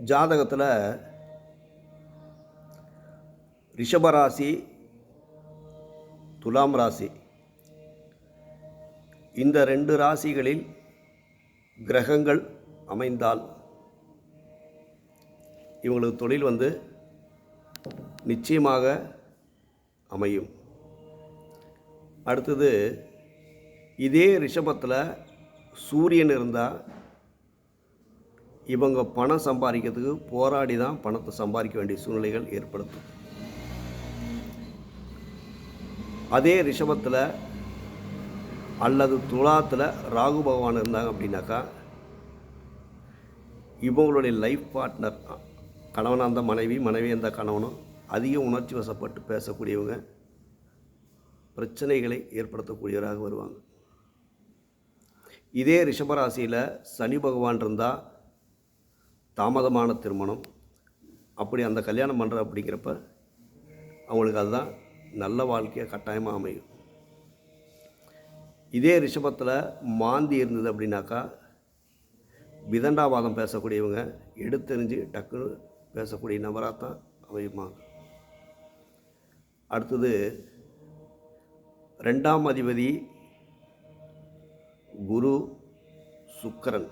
ஜாதகத்தில் ரிஷபராசி, துலாம் ராசி, இந்த 2 ராசிகளில் கிரகங்கள் அமைந்தால் இவங்களுக்கு தொழில் நிச்சயமாக அமையும். அடுத்தது, இதே ரிஷபத்தில் சூரியன் இருந்தால் இவங்க பணம் சம்பாதிக்கிறதுக்கு போராடி தான் பணத்தை சம்பாதிக்க வேண்டிய சூழ்நிலைகள் ஏற்படுத்தும். அதே ரிஷபத்தில் அல்லது துலாத்தில் ராகு பகவான் இருந்தாங்க அப்படின்னாக்கா, இவங்களுடைய லைஃப் பார்ட்னர், கணவனாக இருந்தால் மனைவி, மனைவி இருந்தால் கணவனும் அதிக உணர்ச்சி வசப்பட்டு பேசக்கூடியவங்க, பிரச்சனைகளை ஏற்படுத்தக்கூடியவராக வருவாங்க. இதே ரிஷபராசியில் சனி பகவான் இருந்தால் தாமதமான திருமணம், அப்படி அந்த கல்யாணம் பண்ணுற அப்படிங்கிறப்ப அவங்களுக்கு அதுதான் நல்ல வாழ்க்கையாக கட்டாயமாக அமையும். இதே ரிஷபத்தில் மாந்தி இருந்தது அப்படின்னாக்கா, விதண்டாவாதம் பேசக்கூடியவங்க, எடுத்தெறிஞ்சு டக்குன்னு பேசக்கூடிய நபராக தான் அமையுமாங்க. அடுத்தது, 2ஆம் அதிபதி குரு சுக்கிரன்,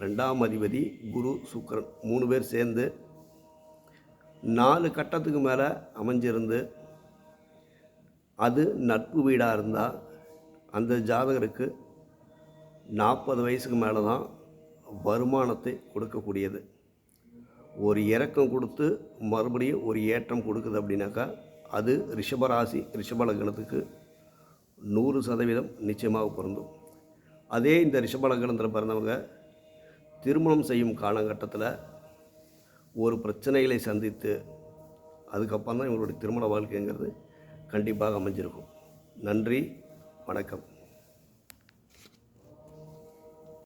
2ஆம் அதிபதி குரு சுக்கிரன் 3 பேர் சேர்ந்து 4 கட்டத்துக்கு மேலே அமைஞ்சிருந்து அது நட்பு வீடாக இருந்தால் அந்த ஜாதகருக்கு 40 வயசுக்கு மேலே தான் வருமானத்தை கொடுக்கக்கூடியது. ஒரு இறக்கம் கொடுத்து மறுபடியும் ஒரு ஏற்றம் கொடுக்குது அப்படின்னாக்கா, அது ரிஷபராசி ரிஷப லக்னத்துக்கு 100% நிச்சயமாக பொருந்தும். அதே இந்த ரிஷப லக்னத்தில் பிறந்தவங்க திருமணம் செய்யும் காலகட்டத்தில் ஒரு பிரச்சனைகளை சந்தித்து அதுக்கப்புறம் தான் இவங்களுடைய திருமண வாழ்க்கைங்கிறது கண்டிப்பாக அமைஞ்சிருக்கும். நன்றி, வணக்கம்.